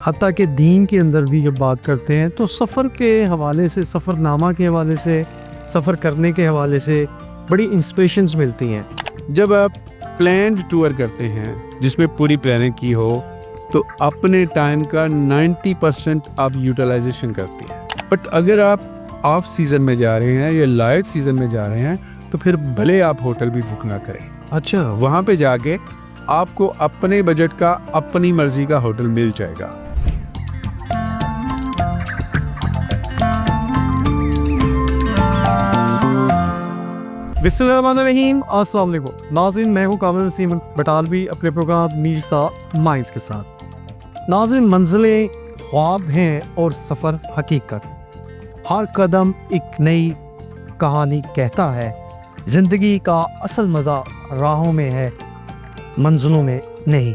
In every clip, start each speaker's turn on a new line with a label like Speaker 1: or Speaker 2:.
Speaker 1: हत्ता के दीन के अंदर भी जब बात करते हैं तो सफ़र के हवाले से, सफ़रनामा के हवाले से, सफ़र करने के हवाले से बड़ी इंस्पिरेशंस मिलती हैं।
Speaker 2: जब आप प्लान्ड टूर करते हैं जिसमें पूरी प्लानिंग की हो तो अपने टाइम का 90% आप यूटिलाइजेशन करते हैं। बट अगर आप ऑफ सीज़न में जा रहे हैं या लाइट सीज़न में जा रहे हैं तो फिर भले आप होटल भी बुक ना करें। अच्छा, वहाँ पे जाके आपको अपने बजट का, अपनी मर्जी का होटल मिल जाएगा।
Speaker 1: बिस्मिल्लाहिर्रहमानिर्रहीम, अस्सलाम वालेकुम नाज़रीन, मैं हूँ कामिल नसीम बटालवी अपने प्रोग्राम मीरसा माइंड्स के साथ। नाज़रीन, मंजिलें ख्वाब हैं और सफ़र हकीकत। हर कदम एक नई कहानी कहता है। ज़िंदगी का असल मज़ा राहों में है, मंजिलों में नहीं।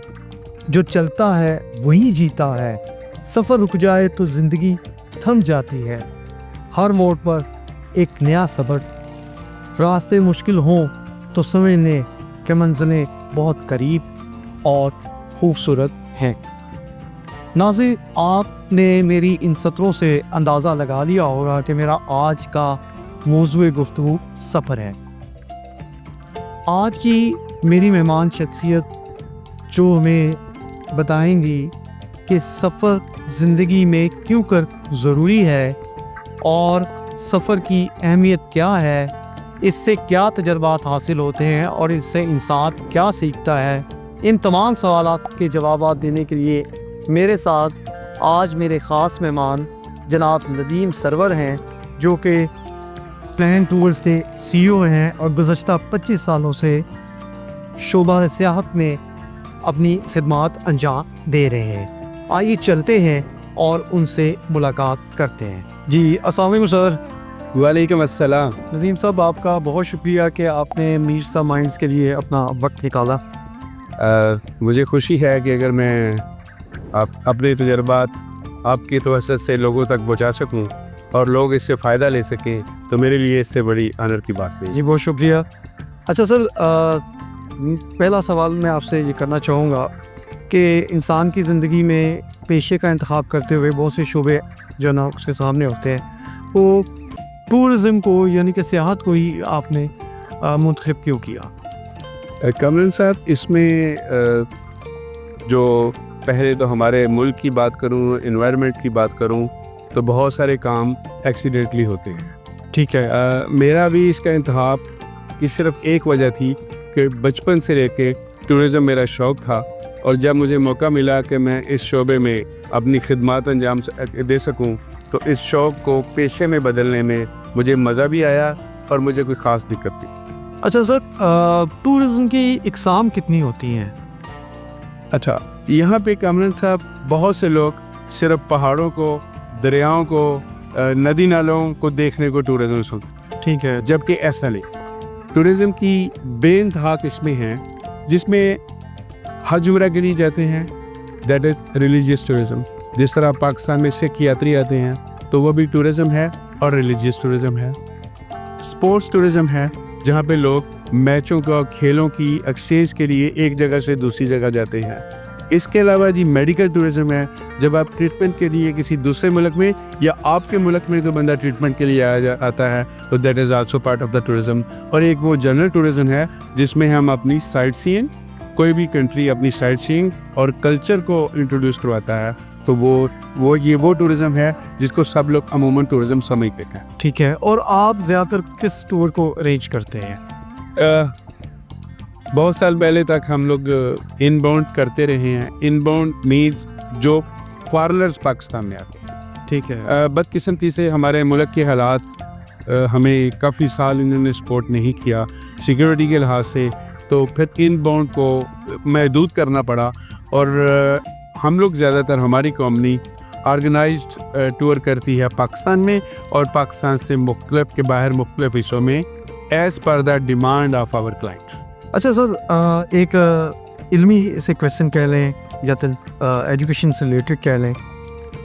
Speaker 1: जो चलता है वही जीता है। सफ़र रुक जाए तो ज़िंदगी थम जाती है। हर मोड़ पर एक नया सबक। रास्ते मुश्किल हों तो समझ लें कि मंजिलें बहुत करीब और खूबसूरत हैं। नाज़रीन, आपने मेरी इन सत्रों से अंदाज़ा लगा लिया होगा कि मेरा आज का मौज़ूए गुफ्तगू सफ़र है। आज की मेरी मेहमान शख्सियत जो हमें बताएंगी कि सफ़र ज़िंदगी में क्यों कर ज़रूरी है और सफ़र की अहमियत क्या है, इससे क्या तजर्बात हासिल होते हैं और इससे इंसान क्या सीखता है। इन तमाम सवालात के जवाब देने के लिए मेरे साथ आज मेरे ख़ास मेहमान जनाब नदीम सरवर हैं, जो कि प्लान टूर्स के CEO हैं और गुज़श्ता 25 सालों से शोबा सियाहत में अपनी खिदमात अंजाम दे रहे हैं। आइए चलते हैं और उनसे मुलाकात करते हैं। जी, अस्सलाम वालेकुम सर।
Speaker 2: वालेकुम अस्सलाम।
Speaker 1: नज़ीम साहब, आपका बहुत शुक्रिया कि आपने मीरसा माइंड्स के लिए अपना वक्त निकाला।
Speaker 2: मुझे खुशी है कि अगर मैं अपने तजर्बात आपकी तवज्जो से लोगों तक पहुँचा सकूँ और लोग इससे फ़ायदा ले सकें तो मेरे लिए इससे बड़ी ऑनर की बात नहीं।
Speaker 1: जी, बहुत शुक्रिया। अच्छा सर, पहला सवाल मैं आपसे ये करना चाहूँगा कि इंसान की ज़िंदगी में पेशे का इंतखाब करते हुए बहुत से शोबे जो ना उसके सामने होते हैं, तो टूरिज़म को यानी कि सियाहत को ही आपने मुंतखब क्यों किया?
Speaker 2: कमरन साहब, इसमें जो पहले तो हमारे मुल्क की बात करूं, एनवायरनमेंट की बात करूं, तो बहुत सारे काम एक्सीडेंटली होते हैं।
Speaker 1: ठीक है।
Speaker 2: मेरा भी इसका इंतखाब की सिर्फ एक वजह थी कि बचपन से लेके टूरिज़म मेरा शौक़ था और जब मुझे मौका मिला कि मैं इस शोबे में अपनी खिदमत अंजाम दे सकूं तो इस शौक़ को पेशे में बदलने में मुझे मज़ा भी आया और मुझे कोई ख़ास दिक्कत नहीं।
Speaker 1: अच्छा सर, टूरिज़म की इकसाम कितनी होती हैं?
Speaker 2: अच्छा, यहाँ पे कामरान साहब, बहुत से लोग सिर्फ पहाड़ों को, दरियाओं को, नदी नालों को देखने को टूरिज़म सोचते।
Speaker 1: ठीक है।
Speaker 2: जबकि ऐसा नहीं। टूरिज़म की बेइंतहा किस्में हैं जिसमें हज उम्रा गिनी जाते हैं, दैट इज़ रिलीजियस टूरिज़म। जिस तरह पाकिस्तान में सिख यात्री आते हैं तो वो भी टूरिज़म है और रिलीजियस टूरिज़म है। स्पोर्ट्स टूरिज़म है जहाँ पे लोग मैचों का, खेलों की एक्सचेंज के लिए एक जगह से दूसरी जगह जाते हैं। इसके अलावा जी मेडिकल टूरिज़म है, जब आप ट्रीटमेंट के लिए किसी दूसरे मुल्क में या आपके मुल्क में तो बंदा ट्रीटमेंट के लिए आता है तो that is also part of the tourism. और एक वो जनरल टूरिज़म है जिसमें हम अपनी साइट सीइंग, कोई भी कंट्री अपनी साइट सीइंग और कल्चर को इंट्रोड्यूस करवाता है, तो वो टूरिज़म है जिसको सब लोग अमूमन टूरिज़म समझते हैं।
Speaker 1: ठीक है। और आप ज़्यादातर किस टूर को अरेंज करते हैं?
Speaker 2: बहुत साल पहले तक हम लोग इनबाउंड करते रहे हैं। इनबाउंड मीन्स जो फॉरेनर्स पाकिस्तान में आते हैं।
Speaker 1: ठीक है।
Speaker 2: बदकिस्मती से हमारे मुल्क के हालात हमें काफ़ी साल इन्होंने सपोर्ट नहीं किया सिक्योरिटी के लिहाज से, तो फिर इनबाउंड को महदूद करना पड़ा और हम लोग ज़्यादातर, हमारी कंपनी ऑर्गेनाइज्ड टूर करती है पाकिस्तान में और पाकिस्तान से मुख्तलिफ के बाहर मुख्तलिफ हिस्सों में as per the demand of our client.
Speaker 1: अच्छा सर, एक इल्मी से क्वेश्चन कह लें या तो एजुकेशन से रिलेटेड कह लें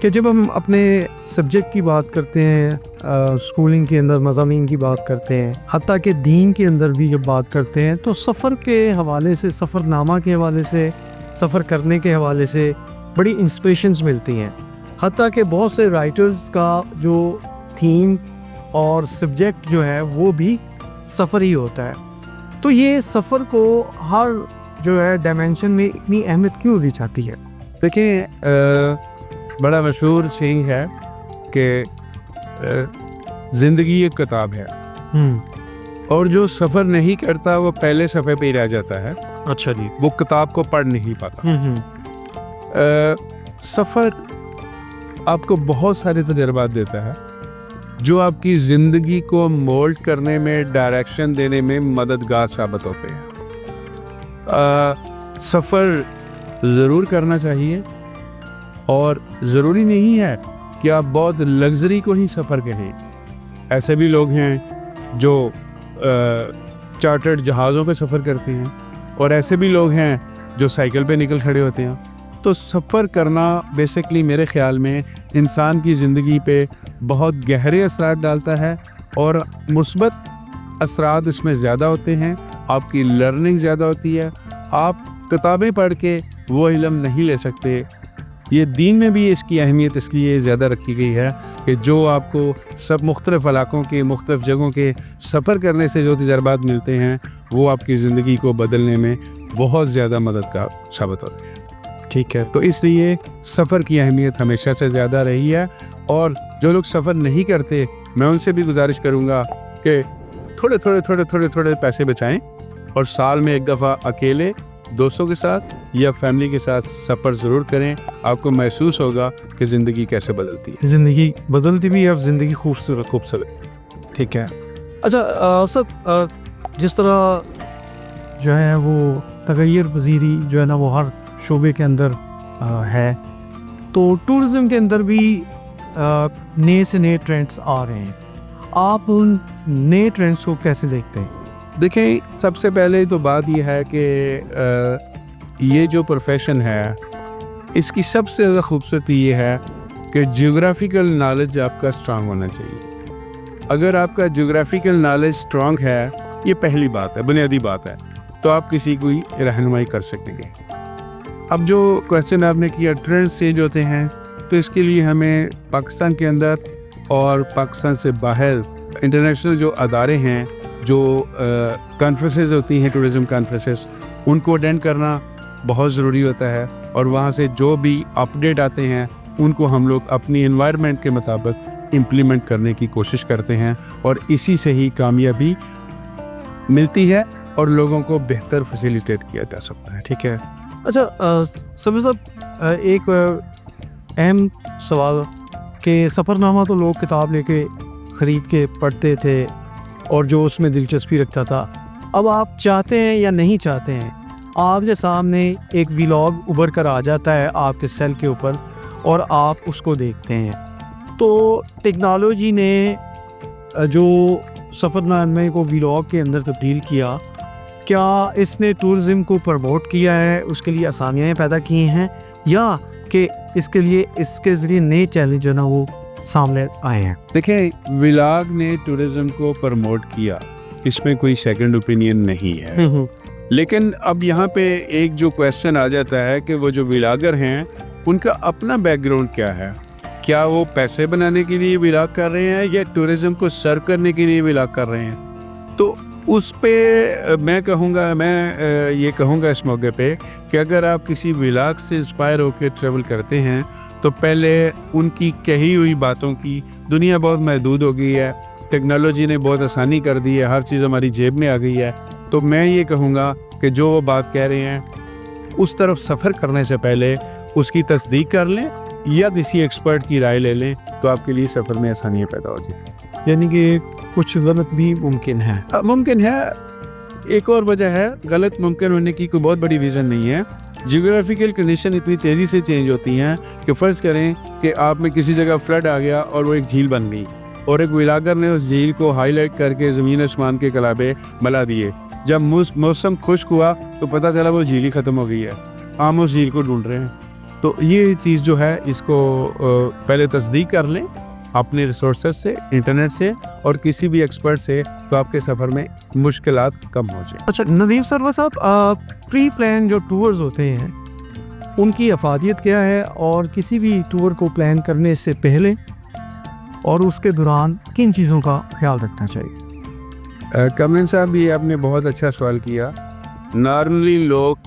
Speaker 1: कि जब हम अपने सब्जेक्ट की बात करते हैं, स्कूलिंग के अंदर मज़ामीन की बात करते हैं, हत्ता के दीन के अंदर भी जब बात करते हैं, तो सफ़र के हवाले से, सफ़रनामा के हवाले से, सफ़र करने के हवाले से बड़ी इंस्पिरेशंस मिलती हैं। हत्ता कि बहुत से राइटर्स का जो थीम और सब्जेक्ट जो है वो भी सफ़र ही होता है। तो ये सफ़र को हर जो है डायमेंशन में इतनी अहमियत क्यों दी जाती है?
Speaker 2: देखिए बड़ा मशहूर सेइंग है कि ज़िंदगी एक किताब है और जो सफ़र नहीं करता वो पहले सफ़े पे ही रह जाता है।
Speaker 1: अच्छा जी।
Speaker 2: वो किताब को पढ़ नहीं पाता। सफ़र आपको बहुत सारे तजुर्बात देता है जो आपकी ज़िंदगी को मोल्ड करने में, डायरेक्शन देने में मददगार साबित होते हैं। सफ़र ज़रूर करना चाहिए और ज़रूरी नहीं है कि आप बहुत लग्जरी को ही सफ़र कहें। ऐसे भी लोग हैं जो चार्टर्ड जहाज़ों पे सफ़र करते हैं और ऐसे भी लोग हैं जो साइकिल पे निकल खड़े होते हैं। तो सफ़र करना बेसिकली मेरे ख़्याल में इंसान की ज़िंदगी पे बहुत गहरे असरात डालता है और मुस्बत असरात इसमें ज़्यादा होते हैं। आपकी लर्निंग ज़्यादा होती है। आप किताबें पढ़ के वो इल्म नहीं ले सकते। ये दीन में भी इसकी अहमियत इसलिए ज़्यादा रखी गई है कि जो आपको सब मुख्तलिफ़ इलाक़ों के, मुख्तलिफ़ जगहों के सफ़र करने से जो तजुर्बात मिलते हैं वो आपकी ज़िंदगी को बदलने में बहुत ज़्यादा मददगार साबित होते हैं।
Speaker 1: ठीक है।
Speaker 2: तो इसलिए सफ़र की अहमियत हमेशा से ज़्यादा रही है और जो लोग सफ़र नहीं करते मैं उनसे भी गुजारिश करूँगा कि थोड़े पैसे बचाएं और साल में एक दफ़ा अकेले, दोस्तों के साथ या फैमिली के साथ सफ़र ज़रूर करें। आपको महसूस होगा कि ज़िंदगी कैसे बदलती है।
Speaker 1: ज़िंदगी बदलती भी है और ज़िंदगी खूबसूरत। ठीक है। अच्छा सर, जिस तरह जो है वो तगय्युर पज़ीरी जो है ना वो हर शोबे के अंदर है, तो टूरिज़म के अंदर भी नए से नए ट्रेंड्स आ रहे हैं। आप उन नए ट्रेंड्स को कैसे देखते हैं?
Speaker 2: देखिए, सबसे पहले तो बात यह है कि ये जो प्रोफेशन है इसकी सबसे ज़्यादा खूबसूरती ये है कि जियोग्राफिकल नॉलेज आपका स्ट्रांग होना चाहिए। अगर आपका जियोग्राफिकल नॉलेज स्ट्रांग है, ये पहली बात है, बुनियादी बात है, तो आप किसी को ही रहनुमाई कर सकेंगे। अब जो क्वेश्चन आपने किया ट्रेंड्स चेंज होते हैं, तो इसके लिए हमें पाकिस्तान के अंदर और पाकिस्तान से बाहर इंटरनेशनल जो अदारे हैं, जो कॉन्फ्रेंसेस होती हैं, टूरिज़म कॉन्फ्रेंसेस, उनको अटेंड करना बहुत ज़रूरी होता है और वहाँ से जो भी अपडेट आते हैं उनको हम लोग अपनी एनवायरनमेंट के मुताबिक इम्प्लीमेंट करने की कोशिश करते हैं और इसी से ही कामयाबी मिलती है और लोगों को बेहतर फैसिलिटेट किया जा सकता है।
Speaker 1: ठीक है। अच्छा समीर साहब, एक अहम सवाल कि सफ़रनामा तो लोग किताब लेके ख़रीद के पढ़ते थे और जो उसमें दिलचस्पी रखता था। अब आप चाहते हैं या नहीं चाहते हैं, आपके सामने एक व्लॉग उभर कर आ जाता है आपके सेल के ऊपर और आप उसको देखते हैं। तो टेक्नोलॉजी ने जो सफ़रनामे को व्लॉग के अंदर तब्दील किया, क्या इसने टूरिज़म को प्रमोट किया है, उसके लिए आसानियाँ पैदा की हैं, या कि इसके लिए इसके ज़रिए नए चैलेंज जो ना वो सामने आए हैं?
Speaker 2: देखिए, व्लॉग ने टूरिज़म को प्रमोट किया, इसमें कोई सेकंड ओपिनियन नहीं है। लेकिन अब यहाँ पे एक जो क्वेश्चन आ जाता है कि वो जो व्लॉगर हैं उनका अपना बैकग्राउंड क्या है। क्या वो पैसे बनाने के लिए व्लॉग कर रहे हैं या टूरिज़म को सर्व करने के लिए व्लॉग कर रहे हैं? तो उस पे मैं ये कहूँगा इस मौके पे कि अगर आप किसी व्लॉग से इंस्पायर होकर ट्रैवल करते हैं तो पहले उनकी कही हुई बातों की, दुनिया बहुत महदूद हो गई है, टेक्नोलॉजी ने बहुत आसानी कर दी है, हर चीज़ हमारी जेब में आ गई है, तो मैं ये कहूँगा कि जो वो बात कह रहे हैं उस तरफ सफ़र करने से पहले उसकी तस्दीक कर लें या किसी एक्सपर्ट की राय ले लें, तो आपके लिए सफ़र में आसानियाँ पैदा हो जाए।
Speaker 1: यानी कि कुछ गलत भी मुमकिन है।
Speaker 2: मुमकिन है। एक और वजह है, गलत मुमकिन होने की कोई बहुत बड़ी रीज़न नहीं है। जियोग्राफिकल कंडीशन इतनी तेज़ी से चेंज होती हैं कि फ़र्ज़ करें कि आप में किसी जगह फ्लड आ गया और वो एक झील बन गई और एक व्लॉगर ने उस झील को हाईलाइट करके ज़मीन आसमान के कलाबे मिला दिए। जब मौसम खुश्क हुआ तो पता चला वो झील ही ख़त्म हो गई है, हम उस झील को ढूंढ रहे हैं। तो ये चीज़ जो है इसको पहले तस्दीक कर लें अपने रिसोर्सेज से, इंटरनेट से और किसी भी एक्सपर्ट से, तो आपके सफ़र में मुश्किलात कम हो जाए।
Speaker 1: अच्छा नदीम सर, बस आप प्री प्लान जो टूर्स होते हैं उनकी अफादियत क्या है और किसी भी टूर को प्लान करने से पहले और उसके दौरान किन चीज़ों का ख्याल रखना चाहिए?
Speaker 2: कमरिन साहब, ये आपने बहुत अच्छा सवाल किया। नॉर्मली लोग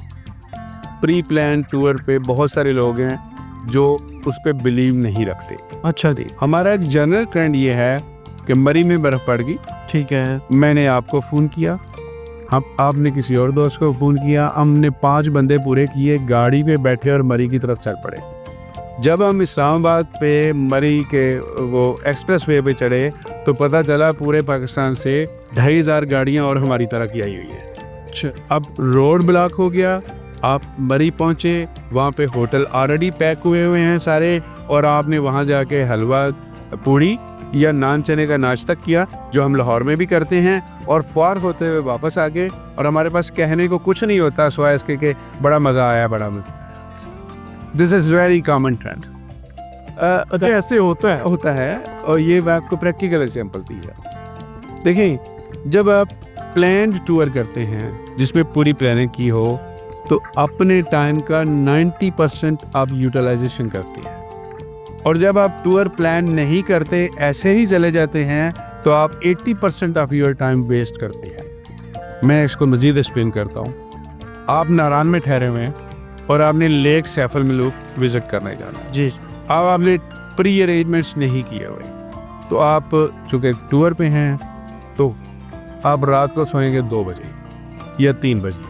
Speaker 2: प्री प्लान टूर पे बहुत सारे लोग हैं जो उस पर बिलीव नहीं रखते।
Speaker 1: अच्छा जी,
Speaker 2: हमारा एक जनरल ट्रेंड ये है कि मरी में बर्फ़ पड़ गई,
Speaker 1: ठीक है।
Speaker 2: मैंने आपको फ़ोन किया, हम आपने किसी और दोस्त को फ़ोन किया, हमने 5 बंदे पूरे किए, गाड़ी पे बैठे और मरी की तरफ चल पड़े। जब हम इस्लामाबाद पे मरी के वो एक्सप्रेस वे पे चढ़े तो पता चला पूरे पाकिस्तान से 2500 गाड़ियाँ और हमारी तरफ की आई हुई है।
Speaker 1: अच्छा,
Speaker 2: अब रोड ब्लॉक हो गया, आप मरी पहुँचे, वहाँ पे होटल ऑलरेडी पैक हुए हुए हैं सारे, और आपने वहाँ जाके हलवा पूड़ी या नान चने का नाश्ता किया जो हम लाहौर में भी करते हैं, और फ़ौर होते हुए वापस आ गए, और हमारे पास कहने को कुछ नहीं होता सिवाय इसके कि बड़ा मज़ा आया, बड़ा मज़ा। This is very common trend.
Speaker 1: अच्छा, ऐसे होता है।
Speaker 2: और ये मैं आपको प्रैक्टिकल एग्जांपल दी है। देखें, जब आप प्लान्ड टूर करते हैं जिसमें पूरी प्लानिंग की हो तो अपने टाइम का 90% आप यूटिलाइजेशन करते हैं, और जब आप टूर प्लान नहीं करते, ऐसे ही चले जाते हैं, तो आप 80% ऑफ योर टाइम वेस्ट करते हैं। मैं इसको मज़ीद एक्सप्लेन करता हूँ। आप नारान में ठहरे हुए हैं और आपने लेक सैफ अल मलूक विज़िट करने जाना है
Speaker 1: जी।
Speaker 2: अब आपने प्री अरेंजमेंट्स नहीं किए हुए, तो आप चूँकि टूर पे हैं तो आप रात को सोएंगे 2 बजे या 3 बजे,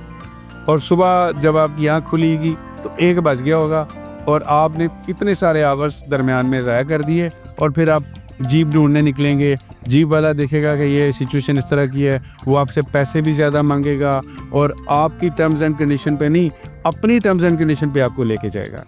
Speaker 2: और सुबह जब आपकी आँख खुलेगी तो 1 बज गया होगा, और आपने इतने सारे आवर्स दरमियान में ज़ाया कर दिए, और फिर आप जीप ढूंढने निकलेंगे। जीप वाला देखेगा कि ये सिचुएशन इस तरह की है, वो आपसे पैसे भी ज़्यादा मांगेगा, और आपकी टर्म्स एंड कंडीशन पे नहीं, अपनी टर्म्स एंड कंडीशन पे आपको लेके जाएगा।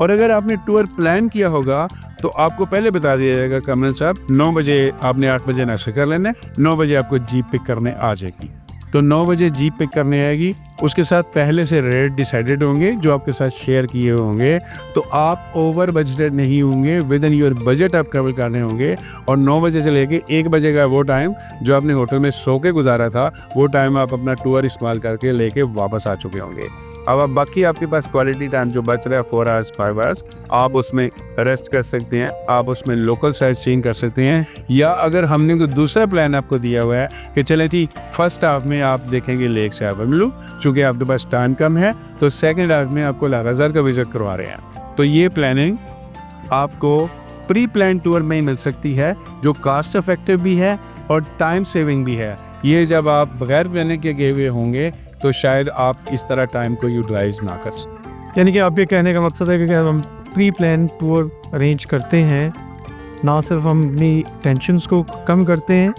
Speaker 2: और अगर आपने टूर प्लान किया होगा तो आपको पहले बता दिया जाएगा, कमरन साहब 9 बजे आपने 8 बजे नाश्ता कर लेना है, 9 बजे आपको जीप पिक करने आ जाएगी। तो 9 बजे जीप पिक करने आएगी, उसके साथ पहले से रेट डिसाइडेड होंगे जो आपके साथ शेयर किए होंगे, तो आप ओवर बजटेड नहीं होंगे, विद इन योर बजट आप ट्रैवल करने होंगे। और 9 बजे से लेके 1 बजे का वो टाइम जो आपने होटल में सो के गुजारा था, वो टाइम आप अपना टूर इस्तेमाल करके लेके वापस आ चुके होंगे। अब आप बाकी आपके पास क्वालिटी टाइम जो बच रहा है 4 आवर्स 5 आवर्स, आप उसमें रेस्ट कर सकते हैं, आप उसमें लोकल साइट सीइंग कर सकते हैं, या अगर हमने कोई दूसरा प्लान आपको दिया हुआ है कि चले थी फर्स्ट हाफ में आप देखेंगे लेक सैफ अल मलूक, चूँकि आपके पास टाइम कम है तो सेकेंड हाफ में आपको लागाजार का विजिट करवा रहे हैं, तो ये प्लानिंग आपको प्री प्लान टूर में ही मिल सकती है जो कास्ट इफेक्टिव भी है और टाइम सेविंग भी है। ये जब आप बगैर प्लानिंग के गए हुए होंगे तो शायद आप इस तरह टाइम को यूटिलाइज ना कर सकें।
Speaker 1: यानी कि आप ये कहने का मकसद है कि अगर हम प्री प्लान टूर अरेंज करते हैं, ना सिर्फ हम अपनी टेंशन्स को कम करते हैं,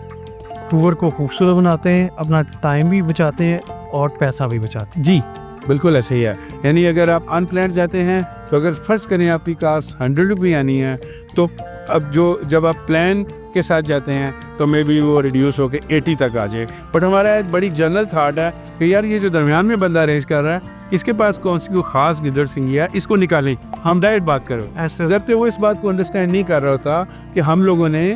Speaker 1: टूर को खूबसूरत बनाते हैं, अपना टाइम भी बचाते हैं और पैसा भी बचाते हैं।
Speaker 2: जी बिल्कुल ऐसे ही है। यानी अगर आप अनप्लान जाते हैं तो अगर फ़र्ज़ करें आपकी कास्ट 100 रुपये आनी है, तो अब जब आप प्लान के साथ जाते हैं तो मे बी वो रिड्यूस होकर 80 तक आ जाए। बट हमारा एक बड़ी जनरल थाट है कि यार ये जो दरमियान में बंदा अरेंज कर रहा है, इसके पास कौन सी कोई ख़ास गिदड़ सिंगी है, इसको निकालें, हम डायरेक्ट बात करो। ऐसे जबकि वो इस बात को अंडरस्टैंड नहीं कर रहा होता कि हम लोगों ने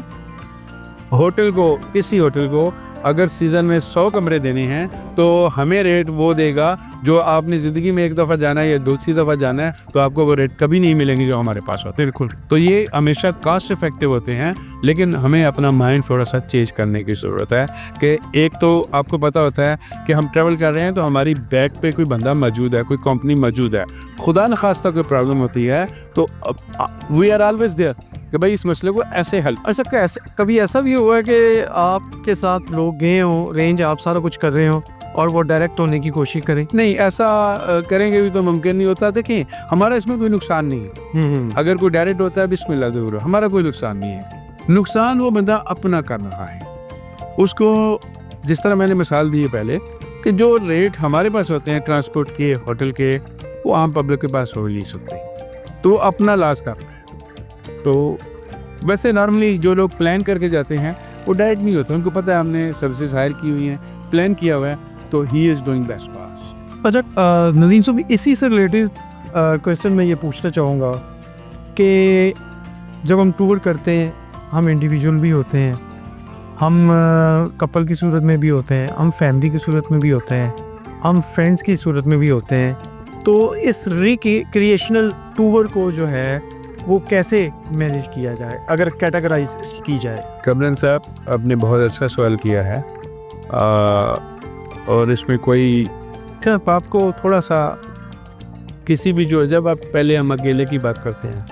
Speaker 2: होटल को, किसी होटल को अगर सीज़न में 100 कमरे देने हैं तो हमें रेट वो देगा जो आपने ज़िंदगी में एक दफ़ा जाना है या दूसरी दफ़ा जाना है, तो आपको वो रेट कभी नहीं मिलेंगे जो हमारे पास होते। बिल्कुल, तो ये हमेशा कास्ट इफेक्टिव होते हैं, लेकिन हमें अपना माइंड थोड़ा सा चेंज करने की ज़रूरत है कि एक तो आपको पता होता है कि हम ट्रैवल कर रहे हैं तो हमारी बैग पे कोई बंदा मौजूद है, कोई कंपनी मौजूद है, खुदा न खास्ता कोई प्रॉब्लम होती है तो वी आर ऑलवेज देयर कि भाई इस मसले को ऐसे हल।
Speaker 1: अच्छा, कभी ऐसा भी हुआ है कि आपके साथ लोग गए हों, रेंज आप सारा कुछ कर रहे हो और वो डायरेक्ट होने की कोशिश करें?
Speaker 2: नहीं, ऐसा करेंगे भी तो मुमकिन नहीं होता। देखिए, हमारा इसमें कोई नुकसान नहीं है। अगर कोई डायरेक्ट होता है बिस्मिल्लाह ज़रूर, हमारा कोई नुकसान नहीं है। नुकसान वो बंदा अपना कर रहा है, उसको जिस तरह मैंने मिसाल दी है पहले कि जो रेट हमारे पास होते हैं ट्रांसपोर्ट के, होटल के, वो आम पब्लिक के पास हो नहीं सकते, तो वो अपना लॉस कर रहा है। तो वैसे नॉर्मली जो लोग प्लान करके जाते हैं वो डायरेक्ट नहीं होते, उनको पता है हमने सर्विसेज हायर की हुई हैं, प्लान किया हुआ है, तो ही इज़ डूइंग बेस्ट पास।
Speaker 1: अच्छा, नदीम साहब, इसी से रिलेटेड क्वेश्चन मैं ये पूछना चाहूँगा कि जब हम टूर करते हैं, हम इंडिविजुअल भी होते हैं, हम कपल की सूरत में भी होते हैं, हम फैमिली की सूरत में भी होते हैं, हम फ्रेंड्स की सूरत में भी होते हैं, तो इस रिक्रिएशनल टूर को जो है वो कैसे मैनेज किया जाए, अगर कैटेगराइज की जाए?
Speaker 2: कमरन साहब, आपने बहुत अच्छा सवाल किया है और इसमें कोई क्या आपको थोड़ा सा किसी भी जो जब आप पहले हम अकेले की बात करते हैं,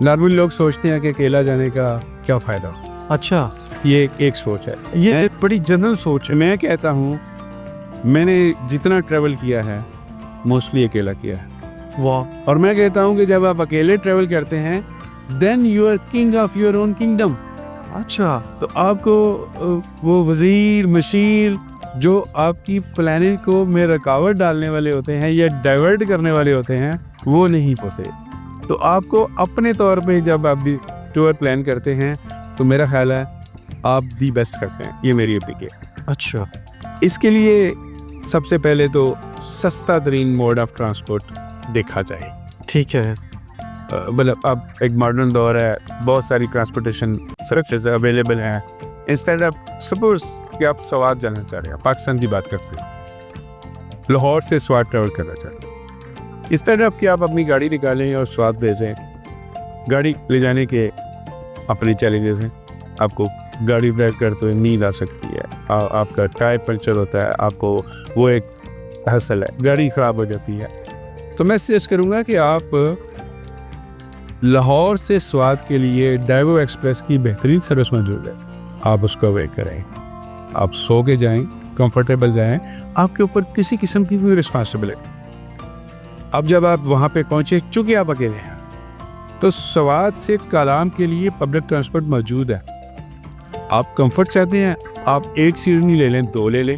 Speaker 2: नॉर्मली लोग सोचते हैं कि अकेला जाने का क्या फ़ायदा।
Speaker 1: अच्छा,
Speaker 2: ये एक सोच है,
Speaker 1: ये एक बड़ी जनरल सोच है।
Speaker 2: मैं कहता हूँ मैंने जितना ट्रैवल किया है मोस्टली अकेला किया है,
Speaker 1: वाह।
Speaker 2: और मैं कहता हूँ कि जब आप अकेले ट्रैवल करते हैं then you are king of your own kingdom.
Speaker 1: अच्छा,
Speaker 2: तो आपको वो वजीर मशीर जो आपकी प्लानिंग को में रुकावट डालने वाले होते हैं या डाइवर्ट करने वाले होते हैं वो नहीं होते। तो आपको अपने तौर पे जब आप भी टूर प्लान करते हैं तो मेरा ख्याल है आप दी बेस्ट करते हैं, ये मेरी ओपिनियन।
Speaker 1: अच्छा,
Speaker 2: इसके लिए सबसे पहले तो सस्ता तरीन मोड ऑफ ट्रांसपोर्ट देखा जाए।
Speaker 1: ठीक है।
Speaker 2: मतलब अब एक मॉडर्न दौर है, बहुत सारी ट्रांसपोर्टेशन सर्विसेज अवेलेबल हैं। इंस्टेड ऑफ सपोज कि आप स्वात जाना चाह रहे हैं, पाकिस्तान की बात करते हैं, लाहौर से स्वात ट्रैवल करना चाह रहे हैं, इंस्टेड ऑफ कि आप अपनी गाड़ी निकालें और स्वात भेजें, गाड़ी ले जाने के अपने चैलेंजेस हैं। आपको गाड़ी ड्राइव करते हुए नींद आ सकती है, आपका टायर पंचर होता है, आपको वो एक हसल है, गाड़ी ख़राब हो जाती है। तो मैं सजेस्ट करूँगा कि आप लाहौर से स्वात के लिए डाइवो एक्सप्रेस की बेहतरीन सर्विस मौजूद है, आप उसको अवेयर करें। आप सो के जाएँ, कंफर्टेबल जाएँ, आपके ऊपर किसी किस्म की कोई रिस्पॉन्सिबिलिटी। अब जब आप वहाँ पे पहुँचे, चूँकि आप अकेले हैं, तो स्वात से कालाम के लिए पब्लिक ट्रांसपोर्ट मौजूद है। आप कंफर्ट चाहते हैं, आप एक सीट नहीं ले लें, 2 ले लें,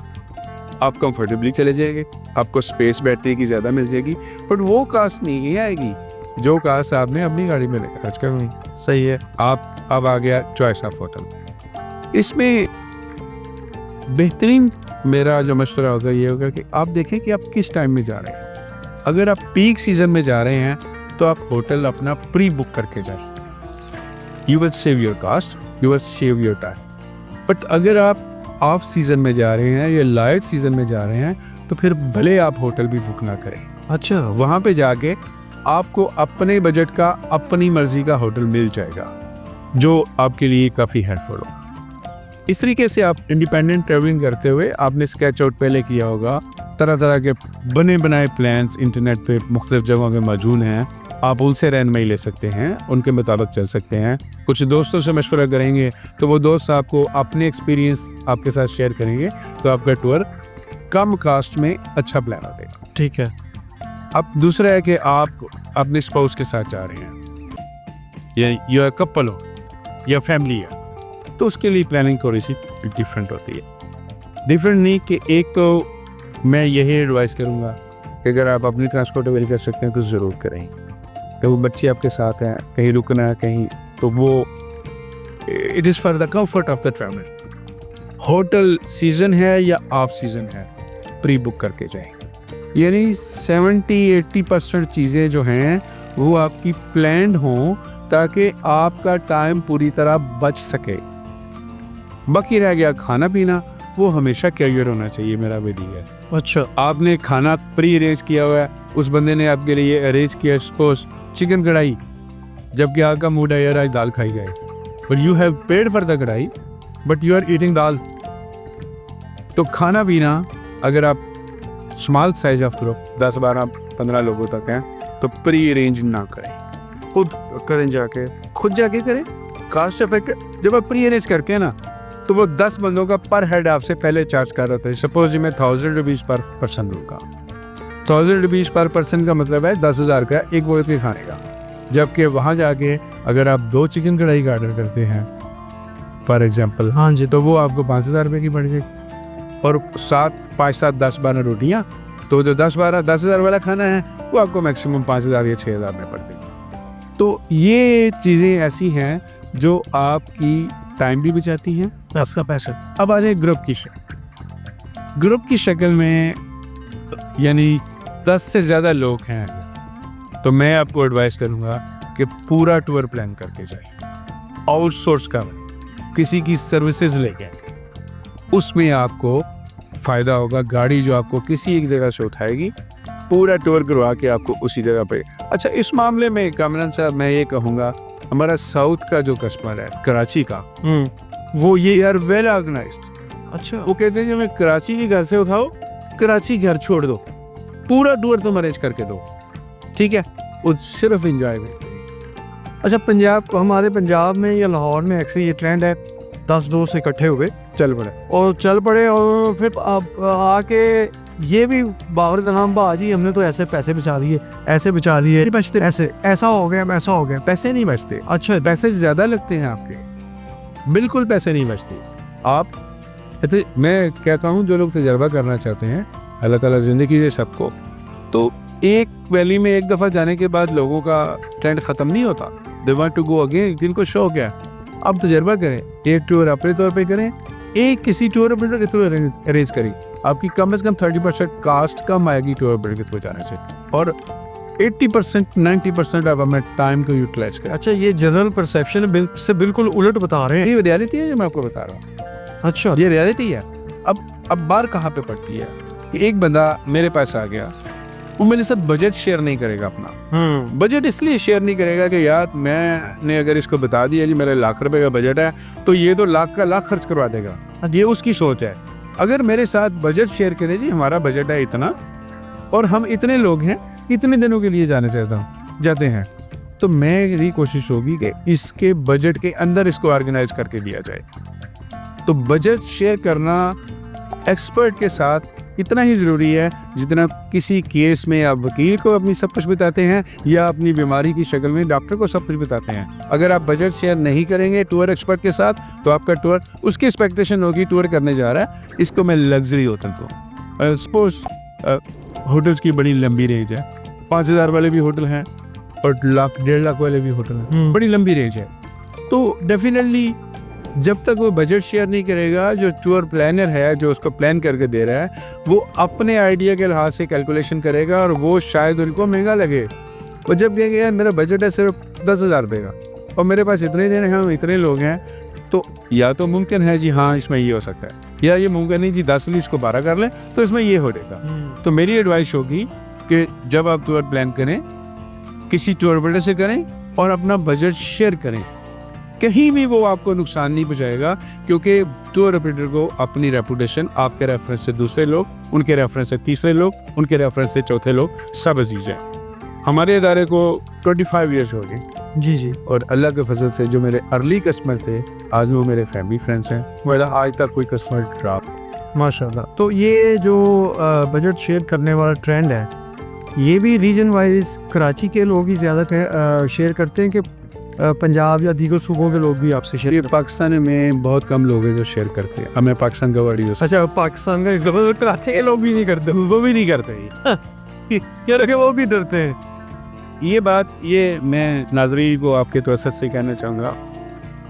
Speaker 2: आप कंफर्टेबली चले जाएंगे, आपको स्पेस बैटरी की ज़्यादा मिल जाएगी, बट वो कास्ट नहीं आएगी जो कास्ट आपने अपनी गाड़ी में खर्च करनी।
Speaker 1: सही है।
Speaker 2: आप अब आ गया चॉइस ऑफ होटल। इसमें बेहतरीन मेरा जो मशवरा होगा ये होगा कि आप देखें कि आप किस टाइम में जा रहे हैं। अगर आप पीक सीजन में जा रहे हैं तो आप होटल अपना प्री बुक करके जाए। You will save your cast, you will save your time. But अगर आप ऑफ सीजन में जा रहे हैं या लाइट सीजन में जा रहे हैं तो फिर भले आप होटल भी बुक ना करें।
Speaker 1: अच्छा,
Speaker 2: वहाँ पे जाके आपको अपने बजट का अपनी मर्जी का होटल मिल जाएगा जो आपके लिए काफ़ी हेल्पफुल होगा। इस तरीके से आप इंडिपेंडेंट ट्रैवलिंग करते हुए आपने स्केच आउट पहले किया होगा, तरह तरह के बने बनाए प्लान्स इंटरनेट पे मुख्तलिफ जगहों पे मौजूद हैं, आप उनसे रहनुमाई ले सकते हैं, उनके मुताबिक चल सकते हैं। कुछ दोस्तों से मशवरा करेंगे तो वो दोस्त आपको अपने एक्सपीरियंस आपके साथ शेयर करेंगे, तो आपका टूर कम कास्ट में अच्छा प्लान हो जाएगा।
Speaker 1: ठीक है।
Speaker 2: अब दूसरा है कि आप अपने स्पाउस के साथ जा रहे हैं या कपल हो या फैमिली है, तो उसके लिए प्लानिंग थोड़ी सी डिफरेंट होती है। डिफरेंट नहीं कि एक तो मैं यही एडवाइस करूँगा कि अगर आप अपनी ट्रांसपोर्ट अवेल कर सकते हैं तो ज़रूर करें। कि वो बच्चे आपके साथ हैं, कहीं रुकना है कहीं, तो वो it is for the comfort of the traveller. Hotel season है या ऑफ सीज़न है, प्री बुक करके जाएं। यानी 70-80% चीज़ें जो हैं वो आपकी प्लान्ड हों ताकि आपका टाइम पूरी तरह बच सके। बाकी रह गया खाना पीना, वो हमेशा कैरियर होना चाहिए, मेरा विधि है।
Speaker 1: अच्छा,
Speaker 2: आपने खाना प्री अरेंज किया हुआ है, उस बंदे ने आपके लिए अरेंज किया सपोज चिकन कढ़ाई, जबकि आपका मूड है यार आज दाल खाई जाए, but you have paid for the कढ़ाई बट यू आर ईटिंग दाल। तो खाना पीना अगर आप स्मॉल साइज ऑफ ग्रुप 10-12-15 लोगों तक हैं तो प्री अरेंज ना करें,
Speaker 1: खुद करें जाके।
Speaker 2: खुद जाके करें, कास्ट इफेक्टिव। जब आप प्री अरेंज करके ना तो वो 10 बंदों का पर हेड आपसे पहले चार्ज कर रहा था। सपोज मैं 1000 रुपीज़ पर पर्सन दूंगा, 1000 रुपीज़ पर पर्सन का मतलब है 10,000 का एक वक्त के खाने का। जबकि वहाँ जाके अगर आप 2 चिकन कढ़ाई का ऑर्डर करते हैं फॉर एग्जांपल,
Speaker 1: हाँ जी,
Speaker 2: तो वो आपको 5,000 रुपये की पड़ जाएगी, और 7-5-7-10-12 रोटियाँ, तो जो 10,000 वाला खाना है वो आपको मैक्सिमम 5,000 या 6,000 में पड़ जाएगी। तो ये चीज़ें ऐसी हैं जो आपकी टाइम भी बचाती हैं, पैसा। अब आ जाए ग्रुप की शक्ल। ग्रुप की शक्ल में यानी 10 से ज़्यादा लोग हैं तो मैं आपको एडवाइस करूँगा कि पूरा टूर प्लान करके जाइए, आउटसोर्स का किसी की सर्विसेज लेके, उसमें आपको फ़ायदा होगा। गाड़ी जो आपको किसी एक जगह से उठाएगी पूरा टूर करवा के आपको उसी जगह पे। अच्छा, इस मामले में कामरान साहब मैं ये कहूँगा, हमारा साउथ का जो कस्टमर है कराची का, वो ये यार वेल ऑर्गेनाइज्ड।
Speaker 1: अच्छा,
Speaker 2: वो कहते हैं कि मैं कराची के घर से उठाओ, कराची घर छोड़ दो, पूरा टूर तुम अरेंज करके दो, ठीक है, वो सिर्फ इंजॉयमेंट।
Speaker 1: अच्छा, पंजाब, हमारे पंजाब में या लाहौर में अक्सर ये ट्रेंड है 10 दोस्त इकट्ठे हुए
Speaker 2: चल पड़े
Speaker 1: और फिर अब आके ये भी बाबर का नाम बाजी, हमने तो ऐसे पैसे बचा लिए, ऐसे बचा लिए, बचते ऐसे, ऐसा हो गया।
Speaker 2: पैसे नहीं बचते।
Speaker 1: अच्छा,
Speaker 2: पैसे ज़्यादा लगते हैं आपके, बिल्कुल पैसे नहीं बचते। आप मैं कहता हूँ जो लोग तजर्बा करना चाहते हैं, अल्लाह ताला ज़िंदगी दे सबको, तो एक वैली में एक दफ़ा जाने के बाद लोगों का ट्रेंड ख़त्म नहीं होता। They want to go again, जिनको शौक है। अब तजर्बा करें, एक टूर अपने तौर पे करें, एक किसी टूर ऑपरेटर के थ्रू अरेंज करें। आपकी कम से कम 30% कास्ट कम आएगी टूर ऑपरेटर के थ्रू जाने से, और 80% 90% आप अपने टाइम को यूटिलाइज करें।
Speaker 1: अच्छा, ये जनरल परसेप्शन से बिल्कुल उलट बता रहे हैं।
Speaker 2: ये रियलिटी है जो मैं आपको बता रहा हूँ।
Speaker 1: अच्छा,
Speaker 2: ये रियलिटी है। अब बार कहाँ पे पड़ती है कि एक बंदा मेरे पास आ गया, वो मेरे साथ बजट शेयर नहीं करेगा अपना। बजट इसलिए शेयर नहीं करेगा कि यार मैंने अगर इसको बता दिया जी मेरा लाख रुपए का बजट है, तो ये तो लाख का लाख खर्च करवा देगा। ये उसकी सोच है। अगर मेरे साथ बजट शेयर करें, जी हमारा बजट है इतना और हम इतने लोग हैं, इतने दिनों के लिए जाते हैं, तो मेरी कोशिश होगी कि इसके बजट के अंदर इसको ऑर्गेनाइज करके दिया जाए। तो बजट शेयर करना एक्सपर्ट के साथ इतना ही ज़रूरी है जितना किसी केस में आप वकील को अपनी सब कुछ बताते हैं या अपनी बीमारी की शक्ल में डॉक्टर को सब कुछ बताते हैं। अगर आप बजट शेयर नहीं करेंगे टूर एक्सपर्ट के साथ, तो आपका टूर, उसकी एक्सपेक्टेशन होगी टूर करने जा रहा है, इसको मैं लग्जरी होटल को, सपोज होटल्स की बड़ी लंबी रेंज है, 5,000 वाले भी होटल हैं और लाख 1.5 लाख वाले भी होटल हैं, बड़ी लंबी रेंज है। तो डेफिनेटली जब तक वो बजट शेयर नहीं करेगा, जो टूर प्लानर है जो उसको प्लान करके दे रहा है, वो अपने आइडिया के लिहाज से कैलकुलेशन करेगा और वो शायद उनको महंगा लगे। वो जब कहेंगे यार मेरा बजट है सिर्फ 10,000 रुपये का और मेरे पास इतने दिन हैं, हम इतने लोग हैं, तो या तो मुमकिन है जी हाँ इसमें ये हो सकता है, या ये मुमकिन नहीं जी 10 ली इसको 12 कर लें तो इसमें ये हो जाएगा। तो मेरी एडवाइस होगी कि जब आप टूर प्लान करें, किसी टूर ऑपरेटर से करें और अपना बजट शेयर करें। कहीं भी वो आपको नुकसान नहीं पहुंचाएगा, क्योंकि टूर ऑपरेटर को अपनी रेपुटेशन, आपके रेफरेंस से दूसरे लोग, उनके रेफरेंस से तीसरे लोग, उनके रेफरेंस से चौथे लोग, सब अजीज हैं। हमारे इदारे को 25 ईयर्स हो गए
Speaker 1: जी,
Speaker 2: और अल्लाह के फजल से जो मेरे अर्ली कस्टमर थे आज वो मेरे फैमिली फ्रेंड्स हैं। मेरा आज तक कोई कस्टमर ड्रॉप,
Speaker 1: माशाल्लाह। तो ये जो बजट शेयर करने वाला ट्रेंड है, ये भी रीजन वाइज कराची के लोग ही ज़्यादा शेयर करते हैं कि पंजाब या दीगर सूबों के लोग भी आपसे शेयर?
Speaker 2: ये पाकिस्तान में बहुत कम लोग हैं जो शेयर करते हैं। अब मैं पाकिस्तान का वर्ड यूज़,
Speaker 1: अच्छा, पाकिस्तान का कराची के लोग भी नहीं करते?
Speaker 2: वो भी नहीं करते
Speaker 1: यार, वो भी डरते हैं।
Speaker 2: ये बात, ये मैं नाज़रीन को आपके तवज्जुह से कहना चाहूँगा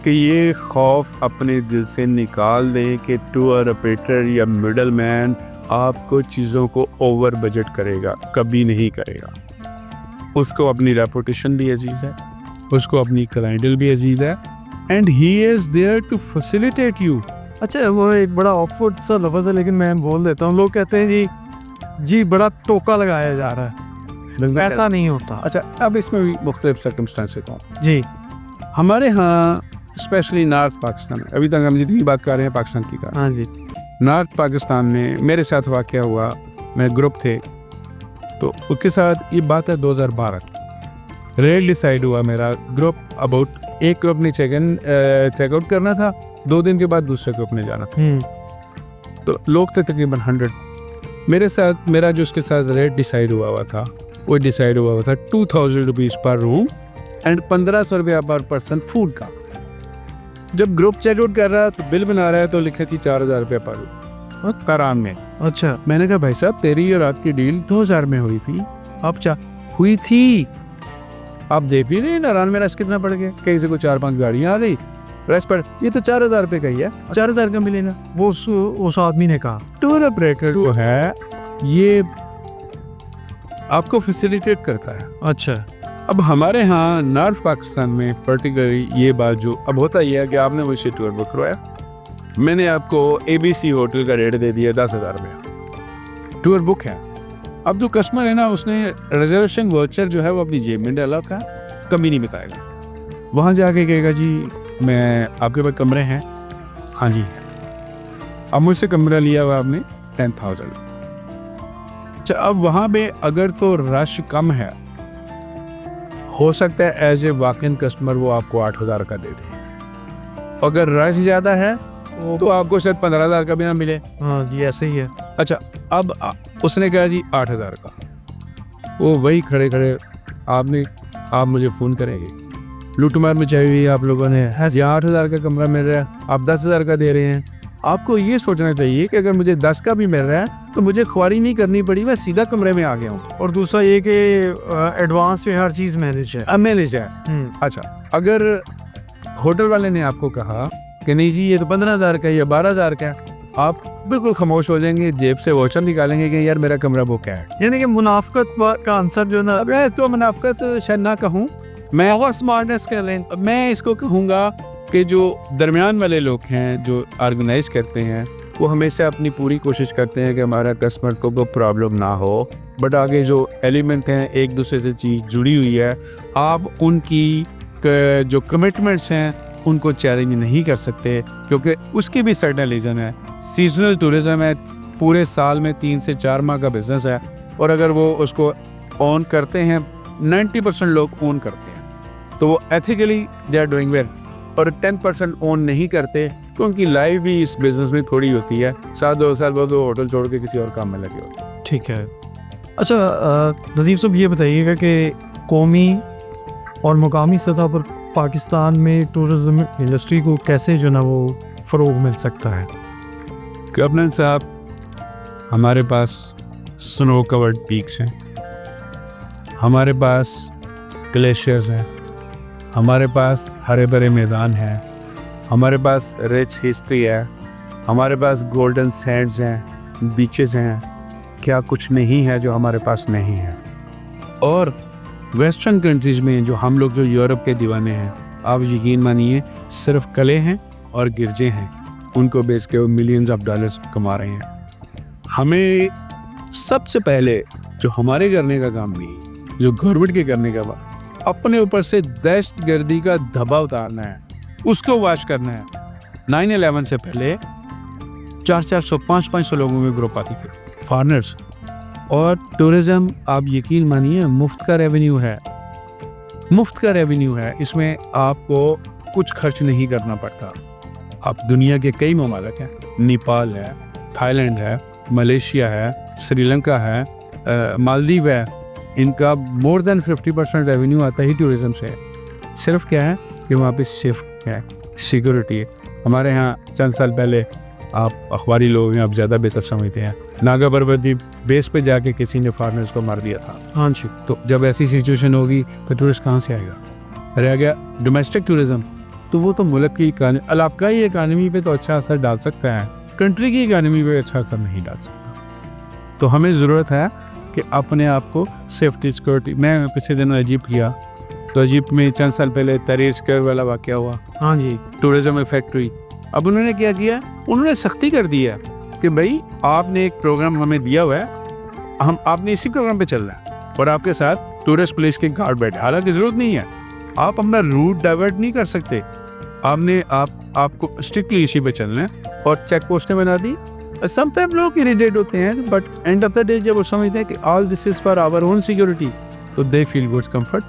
Speaker 2: कि ये खौफ अपने दिल से निकाल दें कि टूर ऑपरेटर या मिडल मैन आपको चीज़ों को ओवर बजट करेगा, कभी नहीं करेगा। उसको अपनी रेपुटेशन भी अजीज़ है, उसको अपनी क्लाइंटल भी अजीज़ है, and he is there to facilitate you.
Speaker 1: अच्छा, वो एक बड़ा ऑकवर्ड सा लफ्ज़ है, लेकिन मैं बोल देता हूँ। लोग कहते हैं जी बड़ा टोका लगाया जा रहा है, ऐसा नहीं होता।
Speaker 2: अच्छा, अब इसमें भी मुख्तलिफ सर्कमस्टांसेस हैं
Speaker 1: जी।
Speaker 2: हमारे यहाँ स्पेशली नॉर्थ पाकिस्तान में, अभी तक हम जितनी बात कर रहे हैं पाकिस्तान की का,
Speaker 1: हाँ जी,
Speaker 2: नॉर्थ पाकिस्तान में मेरे साथ वाक़या हुआ, मैं ग्रुप थे, तो उसके साथ ये बात है 2012 की। रेट डिसाइड हुआ मेरा ग्रुप अबाउट, एक ग्रुप ने चेकआउट करना था, 2 दिन के बाद दूसरे ग्रुप ने जाना था। तो लोग थे तकरीबन 100। मेरे साथ, मेरा जो उसके साथ रेट डिसाइड हुआ था, वो डिसाइड हुआ था 2000 रुपीज़ पर रूम एंड 1500 रुपया पर पर्सन फूड का। जब ग्रुप चेकआउट कर रहा तो बिल बना रहा है तो लिखी थी 4000 रुपये पर रूम करान में।
Speaker 1: अच्छा,
Speaker 2: मैंने कहा भाई साहब तेरी और रात की डील 2000 में हुई थी, अब हुई थी, आप देख भी रहे नारायण में रस कितना पड़ गया, कहीं से कोई 4-5 गाड़ियाँ आ रही, रस पर ये तो 4000 रुपये का ही है, 4000 का मिलेगा।
Speaker 1: वो उस आदमी ने कहा
Speaker 2: टूर ऑपरेटर जो है ये आपको फैसिलिटेट करता है।
Speaker 1: अच्छा,
Speaker 2: अब हमारे यहाँ नॉर्थ पाकिस्तान में पर्टिकुलरली ये बात जो अब होता ही है कि आपने मुझसे टूर बुक करवाया, मैंने आपको ABC होटल का रेट दे दिया 10,000 रुपये, टूर बुक है, अब जो कस्टमर है ना, उसने रिजर्वेशन वाउचर जो है वो अपनी जेब में डाला का, कमी नहीं बताएगा। वहाँ जाके कहेगा जी मैं आपके पास कमरे हैं, हाँ जी, अब मुझसे कमरा लिया हुआ आपने 10,000। अच्छा, अब वहाँ पे अगर तो रश कम है, हो सकता है एज ए वॉक-इन कस्टमर वो आपको 8,000 का दे दे। अगर रश ज़्यादा है तो आपको शायद 15,000 का भी ना मिले।
Speaker 1: हाँ जी, ऐसे ही है।
Speaker 2: अच्छा, अब उसने कहा जी 8,000 का, वो वही खड़े खड़े आप मुझे फ़ोन करेंगे, लूटमार मचाई हुई आप लोगों ने, यहाँ 8,000 का कमरा मिल रहा है, आप 10,000 का दे रहे हैं। आपको ये सोचना चाहिए कि अगर मुझे 10 का भी मिल रहा है तो मुझे ख्वारी नहीं करनी पड़ी, मैं सीधा कमरे में आ गया हूँ।
Speaker 1: और दूसरा ये कि एडवांस में हर चीज़ मैनेज है।
Speaker 2: अब मैनेज है। अच्छा, अगर होटल वाले ने आपको कहा कि नहीं जी ये तो 15,000 का है या 12,000 का है, आप बिल्कुल खामोश हो जाएंगे, जेब से वाउचर निकालेंगे कि यार मेरा कमरा बुक है।
Speaker 1: यानी कि मुनाफकत का आंसर जो ना,
Speaker 2: अब तो मुनाफकत शायद ना कहूँ मैं, और स्मार्टनेस कर लें, मैं इसको कहूँगा कि जो दरमियान वाले लोग हैं जो ऑर्गेनाइज करते हैं, वो हमेशा अपनी पूरी कोशिश करते हैं कि हमारा कस्टमर को कोई प्रॉब्लम ना हो, बट आगे जो एलिमेंट हैं एक दूसरे से चीज़ जुड़ी हुई है, आप उनकी जो कमिटमेंट्स हैं उनको चैलेंज नहीं कर सकते, क्योंकि उसकी भी सर्टेन रीज़न है। सीजनल टूरिज़्म है, पूरे साल में 3 से 4 माह का बिजनेस है, और अगर वो उसको ऑन करते हैं, 90% लोग ऑन करते हैं तो वो ethically they are doing well, और 10% ऑन नहीं करते तो उनकी लाइफ भी इस बिज़नेस में थोड़ी होती है, 7-2 साल बाद वो होटल छोड़ के किसी और काम में लगे होते हैं।
Speaker 1: ठीक है। अच्छा, नज़ीम साहब ये बताइएगा कि कौमी और मुकामी सतह पर पाकिस्तान में टूरिज़्म इंडस्ट्री को कैसे जो ना वो फ़रोग मिल सकता है?
Speaker 2: कैप्टन साहब, हमारे पास स्नो कवर्ड पीक्स हैं, हमारे पास ग्लेशियर्स हैं, हमारे पास हरे भरे मैदान हैं, हमारे पास रिच हिस्ट्री है, हमारे पास गोल्डन सैंड्स हैं, बीचेस हैं, क्या कुछ नहीं है जो हमारे पास नहीं है। और वेस्टर्न कंट्रीज़ में जो हम लोग जो यूरोप के दीवाने हैं, आप यकीन मानिए सिर्फ कले हैं और गिरजे हैं, उनको बेच के वो मिलियंस ऑफ डॉलर्स कमा रहे हैं। हमें सबसे पहले जो हमारे करने का काम नहीं, जो गवर्नमेंट के करने का काम, अपने ऊपर से दहशतगर्दी का धब्बा उतारना है, उसको वाश करना है। 9/11 से पहले 400-400, 500-500 लोगों में ग्रुप आती थी, फॉरेनर्स। और टूरिज़्म आप यकीन मानिए मुफ्त का रेवेन्यू है, मुफ्त का रेवेन्यू है, इसमें आपको कुछ खर्च नहीं करना पड़ता। आप दुनिया के कई ममालिक हैं, नेपाल है, थाईलैंड है, मलेशिया है, श्रीलंका है, मालदीव है, इनका मोर देन 50% रेवेन्यू आता ही टूरिज़्म से है। सिर्फ क्या है कि वहाँ पे सेफ है, सिक्योरिटी है। हमारे यहाँ चंद साल पहले, आप अखबारी लोग हैं, आप ज़्यादा बेहतर समझते हैं, नागा बरबदी बेस पे जाके किसी ने फॉरेनर्स को मार दिया था।
Speaker 1: हाँ जी।
Speaker 2: तो जब ऐसी सिचुएशन होगी तो टूरिस्ट कहाँ से आएगा? रह गया डोमेस्टिक टूरिज़्म, तो वो तो मुल्क की इलाकाई इकानमी पे तो अच्छा असर डाल सकता है, कंट्री की इकानमी पे अच्छा असर नहीं डाल सकता। तो हमें ज़रूरत है कि अपने आप को सेफ्टी सिक्योरिटी। मैं पिछले दिनों इजिप्ट गया, तो इजिप्ट में चंद साल पहले तहरीर स्क्वायर वाला वाक़या हुआ।
Speaker 1: हाँ जी।
Speaker 2: टूरिज़्म इफेक्ट हुई। अब उन्होंने क्या किया, उन्होंने सख्ती कर दी है कि भाई आपने एक प्रोग्राम हमें दिया हुआ है, आपने इसी प्रोग्राम पे चलना है, और आपके साथ टूरिस्ट पुलिस के गार्ड बैठे। हालांकि ज़रूरत नहीं है, आप अपना रूट डाइवर्ट नहीं कर सकते, आपको स्ट्रिक्टली इसी पे चलना है, और चेक पोस्टें बना दी। समटाइम लोग इरिटेट होते हैं, but end of the day जब वो समझते हैं कि all this is for our own security, तो दे फील गुड कंफर्ट।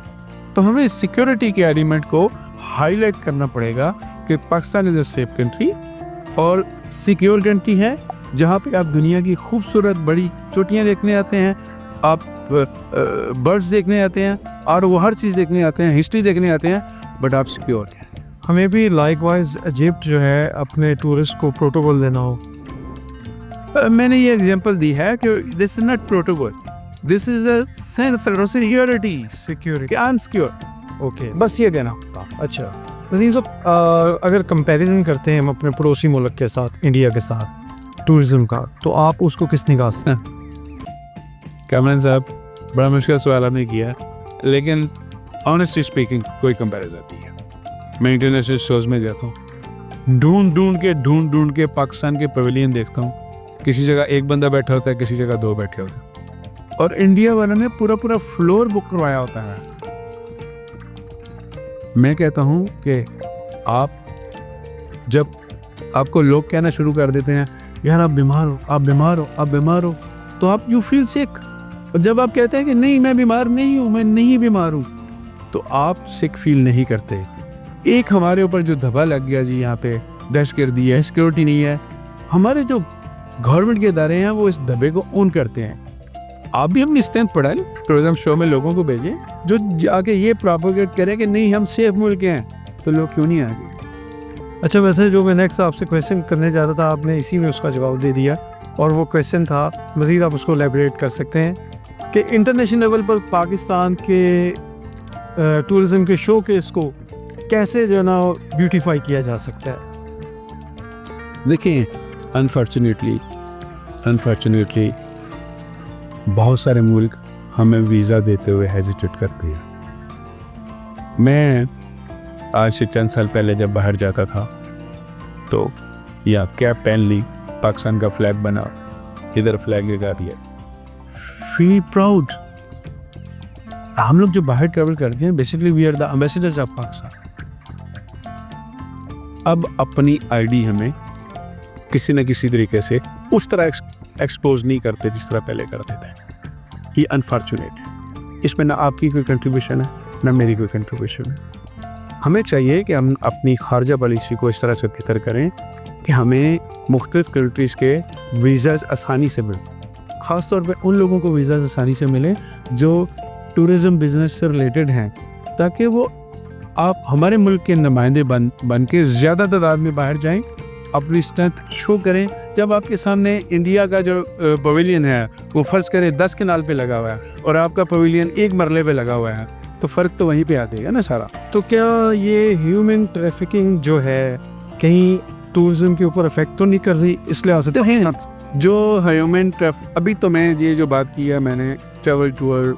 Speaker 2: तो हमें सिक्योरिटी के एलिमेंट को हाईलाइट करना पड़ेगा कि Pakistan is a safe country और सिक्योर कंट्री है, जहाँ पे आप दुनिया की खूबसूरत बड़ी चोटियाँ देखने आते हैं, आप बर्ड्स देखने आते हैं, और वो हर चीज़ देखने आते हैं, हिस्ट्री देखने आते हैं, बट आप सिक्योर हैं।
Speaker 1: हमें भी लाइकवाइज इजिप्ट जो है अपने टूरिस्ट को प्रोटोकॉल देना हो।
Speaker 2: मैंने ये एग्जांपल दी है कि this is not protocol, this is a sense of security unsecure.
Speaker 1: Okay,
Speaker 2: बस ये देना होता।
Speaker 1: अच्छा नज़ीम साहब, अगर कंपैरिजन करते हैं हम अपने पड़ोसी मुल्क के साथ, इंडिया के साथ टूरिज़्म का, तो आप उसको किस निगाह से?
Speaker 2: कैमरन साहब, बड़ा मुश्किल सवाल आपने किया, लेकिन ऑनेस्टली स्पीकिंग कोई कंपैरिजन नहीं है। मैं इंटरनेशनल शोज़ में जाता हूँ, ढूंढ के पाकिस्तान के पवेलियन देखता हूँ, किसी जगह एक बंदा बैठा होता है, किसी जगह 2 बैठे होते हैं, और इंडिया वालों ने पूरा पूरा फ्लोर बुक करवाया होता है। मैं कहता हूँ कि जब आपको लोग कहना शुरू कर देते हैं यार आप बीमार हो, आप बीमार हो, आप बीमार हो, तो आप यू फील सिक। और जब आप कहते हैं कि नहीं मैं बीमार नहीं हूँ, मैं नहीं बीमार हूँ, तो आप सिक फील नहीं करते। एक हमारे ऊपर जो धब्बा लग गया जी, यहाँ पे दहशतगर्दी है, सिक्योरिटी नहीं है, हमारे जो गवर्नमेंट के इदारे हैं वो इस धब्बे को ऑन करते हैं। आप भी अपनी स्ट्रेंथ बढ़ाएं, टूरिज्म शो में लोगों को भेजें जो जाके ये प्रोपोगेट करें कि नहीं हम सेफ मुल्क हैं, तो लोग क्यों नहीं आगे।
Speaker 1: अच्छा, वैसे जो मैं नेक्स्ट आपसे क्वेश्चन करने जा रहा था, आपने इसी में उसका जवाब दे दिया, और वो क्वेश्चन था, मज़ीद आप उसको एलैबोरेट कर सकते हैं कि इंटरनेशनल लेवल पर पाकिस्तान के टूरिज़म के शो केस को कैसे जो ना ब्यूटीफाई किया जा सकता है।
Speaker 2: देखिए, अनफॉर्चुनेटली बहुत सारे मुल्क हमें वीज़ा देते हुए हेजिटेट करते हैं। मैं आज से चंद साल पहले जब बाहर जाता था तो या कैप पहन ली, पाकिस्तान का फ्लैग बना, इधर फ्लैग लगा दिया, फील प्राउड। हम लोग जो बाहर ट्रैवल करते हैं basically we are the ambassadors of Pakistan. अब अपनी आईडी हमें किसी न किसी तरीके से उस तरह एक्सपोज नहीं करते जिस तरह पहले करते थे। ये अनफॉर्चुनेट है। इसमें ना आपकी कोई कंट्रीब्यूशन है ना मेरी कोई कंट्रीब्यूशन है। हमें चाहिए कि हम अपनी खारजा पॉलिसी को इस तरह से बेहतर करें कि हमें मुख्तलिफ कंट्रीज़ के वीज़ाज़ आसानी से मिलें, ख़ास तौर पे उन लोगों को वीज़ाज़ आसानी से मिलें जो टूरिज़म बिजनेस से रिलेटेड हैं, ताकि वो आप हमारे मुल्क के नुमाइंदे बन के ज़्यादा तादाद में बाहर जाएं, अपनी स्ट्रेंथ शो करें। जब आपके सामने इंडिया का जो पवेलियन है वो फ़र्ज़ करें 10 कनाल पे लगा हुआ है और आपका पवेलियन 1 मरले पे लगा हुआ है, तो फ़र्क तो वहीं पे आ जाएगा ना सारा।
Speaker 1: तो क्या ये ह्यूमन ट्रैफिकिंग जो है कहीं टूरिज्म के ऊपर इफेक्ट तो नहीं कर रही इस लिहाज से?
Speaker 2: तो जो ह्यूमन अभी तो मैं ये जो बात की है, मैंने ट्रैवल टूर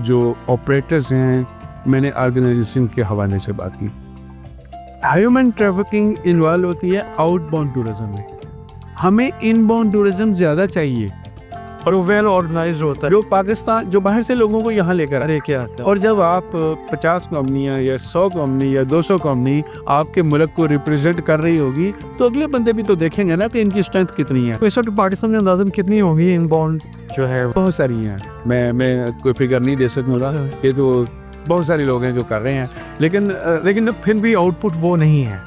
Speaker 2: जो ऑपरेटर्स हैं, मैंने ऑर्गेनाइजेशन के हवाले से बात की। ह्यूमन ट्रैफिकिंग इन्वॉल्व होती है आउटबाउंड टूरिज्म में, हमें इनबाउंड टूरिज्म ज़्यादा चाहिए
Speaker 1: और वो वेल ऑर्गेनाइज होता है,
Speaker 2: जो पाकिस्तान जो बाहर से लोगों को यहाँ लेकर
Speaker 1: लेके आता है।
Speaker 2: और जब आप 50 कंपनियाँ या 100 कंपनी या 200 कंपनी आपके मुल्क को रिप्रेजेंट कर रही होगी, तो अगले बंदे भी तो देखेंगे ना कि इनकी स्ट्रेंथ कितनी है।
Speaker 1: तो इस वक्त पाकिस्तान में अंदाज़न कितनी होगी इनबाउंड जो है?
Speaker 2: बहुत सारी हैं, मैं कोई फिगर नहीं दे सकूँगा, ये तो बहुत सारे लोग हैं जो कर रहे हैं,
Speaker 1: लेकिन फिर भी आउटपुट वो नहीं है।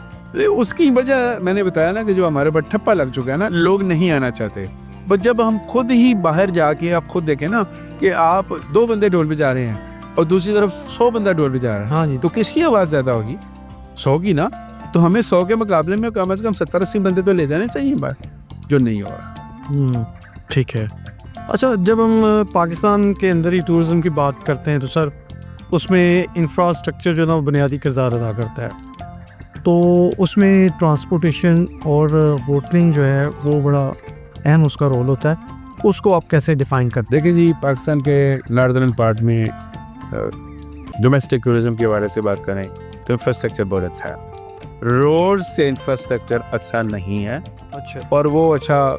Speaker 2: उसकी वजह मैंने बताया ना कि जो हमारे ऊपर ठप्पा लग चुका है ना, लोग नहीं आना चाहते। बट जब हम खुद ही बाहर जाके आप खुद देखें ना कि आप 2 बंदे ढोल बजा रहे हैं और दूसरी तरफ 100 बंदा ढोल बजा रहा है,
Speaker 1: हाँ जी,
Speaker 2: तो किसकी आवाज़ ज़्यादा होगी? 100 की ना। तो हमें 100 के मुकाबले में कम से कम 70-80 बंदे तो ले जाने चाहिए बाहर, जो नहीं हो रहा।
Speaker 1: ठीक है। अच्छा, जब हम पाकिस्तान के अंदर ही टूरिज़म की बात करते हैं तो सर उसमें इंफ्रास्ट्रक्चर जो है ना वो बुनियादी किरदार अदा करता है, तो उसमें ट्रांसपोर्टेशन और होटलिंग जो है वो बड़ा अहम उसका रोल होता है। उसको आप कैसे डिफ़ाइन करते
Speaker 2: देखिए जी, पाकिस्तान के नॉर्दर्न पार्ट में डोमेस्टिक टूरिज्म के बारे से बात करें तो इंफ्रास्ट्रक्चर बहुत अच्छा है। रोड से इंफ्रास्ट्रक्चर अच्छा नहीं है।
Speaker 1: अच्छा,
Speaker 2: और वो अच्छा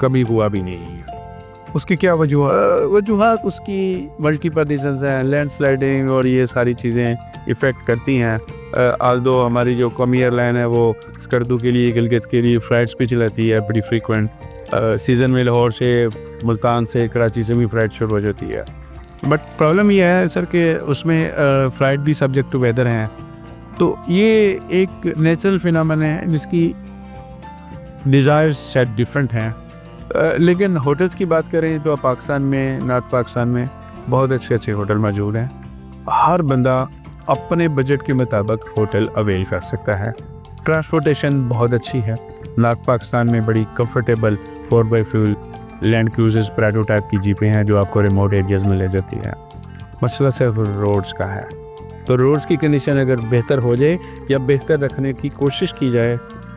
Speaker 2: कभी हुआ भी नहीं है।
Speaker 1: उसकी क्या
Speaker 2: वजूहात उसकी मल्टीपल रीजंस हैं, लैंडस्लाइडिंग और ये सारी चीज़ें इफ़ेक्ट करती हैं। आल्दो हमारी जो कौमी एयरलाइन है वो स्कर्दू के लिए, गिलगित के लिए फ़्लाइट्स भी चलाती है बड़ी फ्रीक्वेंट। सीज़न में लाहौर से, मुल्तान से, कराची से भी फ़्लाइट शुरू हो जाती है। बट प्रॉब्लम ये है सर कि उसमें फ़्लाइट भी सब्जेक्ट टू वेदर हैं, तो ये एक नेचुरल फिनोमेना है जिसकी डिज़ायर्स शायद डिफरेंट हैं। लेकिन होटल्स की बात करें तो पाकिस्तान में, नॉर्थ पाकिस्तान में बहुत अच्छे अच्छे होटल मौजूद हैं। हर बंदा अपने बजट के मुताबिक होटल अवेल कर सकता है। ट्रांसपोर्टेशन बहुत अच्छी है। नॉर्थ पाकिस्तान में बड़ी comfortable 4x fuel land cruisers Prado type की जीपें हैं जो आपको रिमोट एरियाज़ में ले जाती हैं। मसला सिर्फ रोड्स का है, तो रोड्स की कंडीशन अगर बेहतर हो जाए या बेहतर रखने की कोशिश की जाए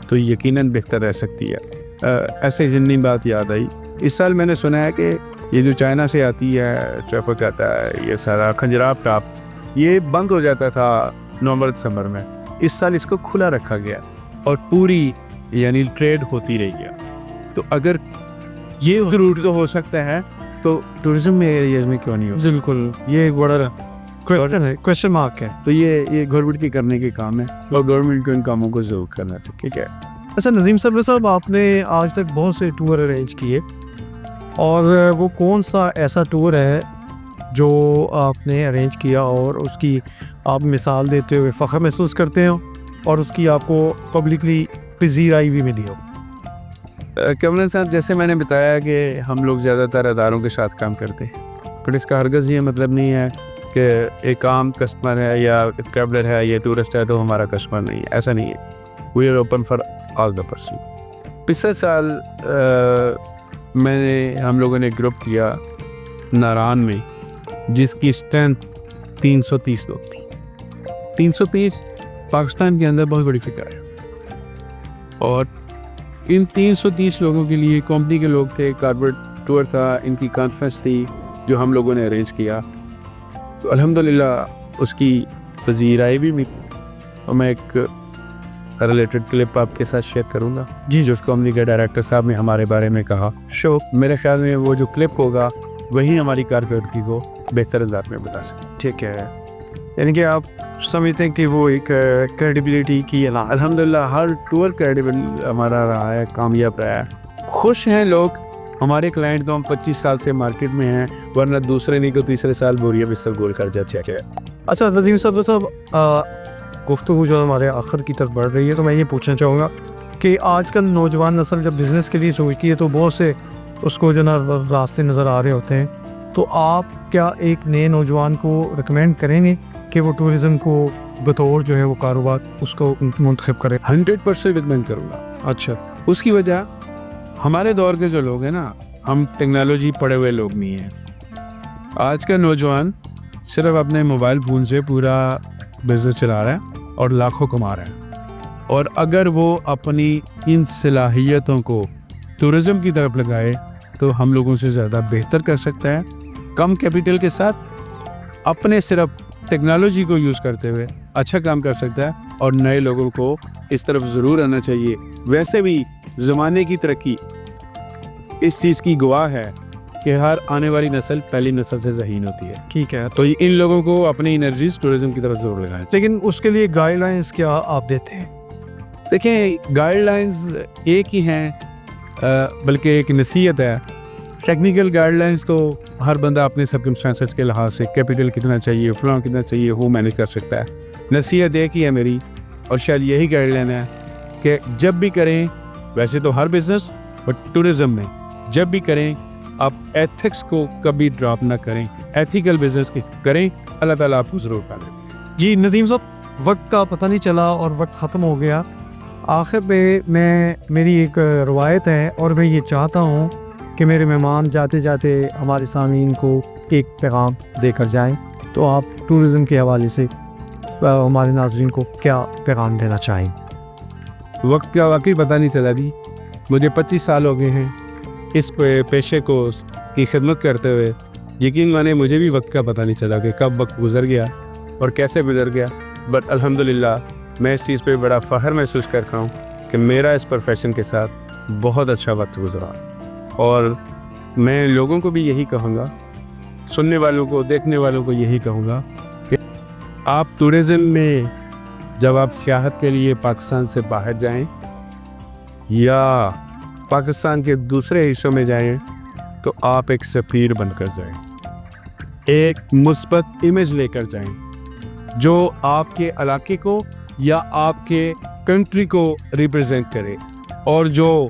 Speaker 2: तो यकीनन बेहतर रह सकती है। ऐसे जिन्नी बात याद आई, इस साल मैंने सुना है कि ये जो चाइना से आती है ट्रैफिक आता है, ये सारा खंजराब टाप, ये बंद हो जाता था नवंबर दिसंबर में। इस साल इसको खुला रखा गया और पूरी यानी ट्रेड होती रही है। तो अगर ये ज़रूर तो हो सकता है तो टूरिज्म में एरियाज में क्यों नहीं हो?
Speaker 1: बिल्कुल, ये एक बड़ा क्वेश्चन मार्क है।
Speaker 2: तो ये गवर्नमेंट की करने के काम है और गवर्नमेंट को इन कामों को जरूर करना चाहिए, ठीक है।
Speaker 1: अच्छा नज़ीम सब्र साहब, आपने आज तक बहुत से टूर अरेंज किए, और वो कौन सा ऐसा टूर है जो आपने अरेंज किया और उसकी आप मिसाल देते हुए फ़ख्र महसूस करते हो और उसकी आपको पब्लिकली पजीराई भी मिली हो?
Speaker 2: कमलन साहब, जैसे मैंने बताया कि हम लोग ज़्यादातर अदारों के साथ काम करते हैं, पर इसका हरगज़ ये मतलब नहीं है कि एक आम कस्टमर है या ट्रैवलर है या टूरिस्ट है तो हमारा कस्टमर नहीं है, ऐसा नहीं है। We are open for all the person. पिछले साल हम लोगों ने ग्रुप किया नारान में, जिसकी स्ट्रेंथ 330 लोग थी। 330 पाकिस्तान के अंदर बहुत बड़ी फिक्र है, और इन 330 लोगों के लिए कंपनी के लोग थे, कॉर्पोरेट टूर था, इनकी कॉन्फ्रेंस थी जो हम लोगों ने अरेंज किया। तो अल्हम्दुलिल्लाह उसकी पजीराई भी मिली, और मैं एक रिलेटेड क्लिप आपके साथ शेयर करूंगा जी, जो कंपनी के डायरेक्टर साहब ने हमारे बारे में कहा। शो मेरे ख्याल में वो जो क्लिप होगा वही हमारी कारकर्दगी को बेहतर अंदाज में बता सकते।
Speaker 1: ठीक है, यानी कि आप समझते हैं कि वो एक क्रेडिबिलिटी की अलावा
Speaker 2: अल्हम्दुलिल्लाह हर टूर क्रेडिबल हमारा रहा है, कामयाब रहा है, खुश हैं लोग। हमारे क्लाइंट तो हम 25 साल से मार्केट में हैं, वरना दूसरे नहीं तो तीसरे साल बोरिया बिस्तर गोल कर जाते हैं।
Speaker 1: अच्छा नज़ीम साहब, गुफ्तगू जो हमारे आखिर की तरफ बढ़ रही है, तो मैं ये पूछना चाहूँगा कि आजकल नौजवान नस्ल जब बिज़नेस के लिए सोचती है तो बहुत से उसको जो ना रास्ते नज़र आ रहे होते हैं, तो आप क्या एक नए नौजवान को रिकमेंड करेंगे कि वो टूरिज़म को बतौर जो है वो कारोबार उसको मुंतखब करें?
Speaker 2: 100% रिकमेंड करूँगा।
Speaker 1: अच्छा,
Speaker 2: उसकी वजह हमारे दौर के जो लोग हैं ना, हम टेक्नोलॉजी पढ़े हुए लोग नहीं हैं। आज का नौजवान सिर्फ अपने मोबाइल फ़ोन से पूरा बिज़नेस चला रहा है और लाखों कमा रहा है, और अगर वो अपनी इन सलाहियतों को टूरिज़म की तरफ लगाए तो हम लोगों से ज़्यादा बेहतर कर सकता है, कम कैपिटल के साथ अपने सिर्फ टेक्नोलॉजी को यूज़ करते हुए अच्छा काम कर सकता है, और नए लोगों को इस तरफ ज़रूर आना चाहिए। वैसे भी ज़माने की तरक्की इस चीज़ की गवाह है कि हर आने वाली नस्ल पहली नस्ल से ज़हीन होती है।
Speaker 1: ठीक है,
Speaker 2: तो इन लोगों को अपनी एनर्जीज टूरिज़्म की तरफ ज़रूर लगाएं।
Speaker 1: लेकिन उसके लिए गाइडलाइंस क्या आप देते हैं?
Speaker 2: देखें, गाइडलाइंस एक ही हैं, बल्कि एक नसीहत है। टेक्निकल गाइडलाइंस तो हर बंदा अपने सर्कमस्टेंसेस के लिहाज से कैपिटल कितना चाहिए, फलां कितना चाहिए, वो मैनेज कर सकता है। नसीहत एक ही है मेरी, और शायद यही गाइडलाइन है कि जब भी करें, वैसे तो हर बिज़नेस बट टूरिज़म में जब भी करें, आप एथिक्स को कभी ड्रॉप ना करें, एथिकल बिजनेस की करें, अल्लाह ताला आपको ज़रूर पा देंगे।
Speaker 1: जी नदीम साहब, वक्त का पता नहीं चला और वक्त ख़त्म हो गया। आखिर में मेरी एक रवायत है, और मैं ये चाहता हूँ कि मेरे मेहमान जाते जाते हमारे सामीन को एक पैगाम देकर जाएं, तो आप टूरिज़म के हवाले से हमारे नाज़रीन को क्या पैगाम देना चाहें?
Speaker 2: वक्त का वाकई पता नहीं चला भी। मुझे 25 साल हो गए हैं इस पेशे को की खिदमत करते हुए। यकीन माने मुझे भी वक्त का पता नहीं चला कि कब वक्त गुजर गया और कैसे गुजर गया। बट अल्हम्दुलिल्लाह मैं इस चीज़ पे बड़ा फ़ख्र महसूस करता हूँ कि मेरा इस प्रोफेशन के साथ बहुत अच्छा वक्त गुजरा। और मैं लोगों को भी यही कहूँगा, सुनने वालों को, देखने वालों को यही कहूँगा कि आप टूरिज़म में जब आप सियाहत के लिए पाकिस्तान से बाहर जाएं या पाकिस्तान के दूसरे हिस्सों में जाएं, तो आप एक सफ़ीर बनकर जाएं, एक मुस्बत इमेज लेकर जाएं जो आपके इलाके को या आपके कंट्री को रिप्रेजेंट करे, और जो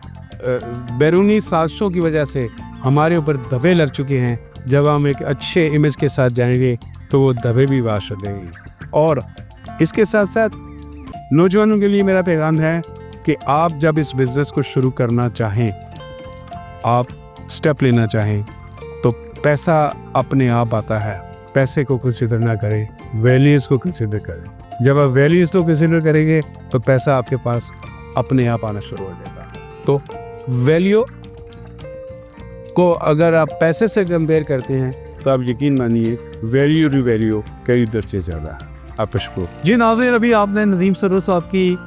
Speaker 2: बैरूनी साजिशों की वजह से हमारे ऊपर दबे लग चुके हैं, जब हम एक अच्छे इमेज के साथ जाएंगे तो वो दबे भी वाश हो जाएंगे। और इसके साथ साथ नौजवानों के लिए मेरा पैगाम है कि आप जब इस बिज़नेस को शुरू करना चाहें, आप स्टेप लेना चाहें, तो पैसा अपने आप आता है। पैसे को कंसिडर ना करें, वैल्यूज़ को कंसिडर करें। जब आप वैल्यूज़ को कंसिडर करेंगे तो पैसा आपके पास अपने आप आना शुरू हो जाएगा। तो वैल्यू को अगर आप पैसे से कंपेयर करते हैं तो आप यकीन मानिए वैल्यू टू वैल्यू कई दर्जे ज़्यादा है। आपका शुक्र।
Speaker 1: जी नाज़रीन, अभी आपने नदीम सरोवर साहब की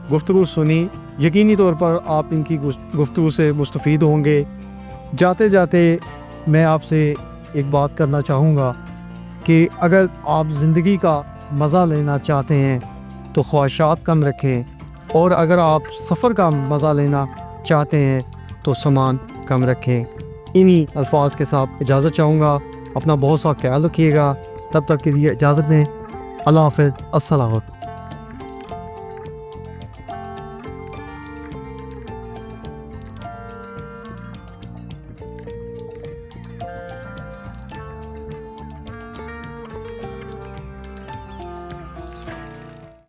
Speaker 1: गुफ्तगू सुनी। यकीनी तौर पर आप इनकी गुफ्तगू से मुस्तफ़ीद होंगे। जाते जाते मैं आपसे एक बात करना चाहूँगा कि अगर आप ज़िंदगी का मज़ा लेना चाहते हैं तो ख्वाहिशात कम रखें, और अगर आप सफ़र का मज़ा लेना चाहते हैं तो सामान कम रखें। इन्हीं अल्फाज के साथ इजाज़त चाहूँगा। अपना बहुत सा ख्याल रखिएगा। तब तक के लिए इजाज़त दें। अल्लाह हाफ़िज़। अस्सलाम वालेकुम।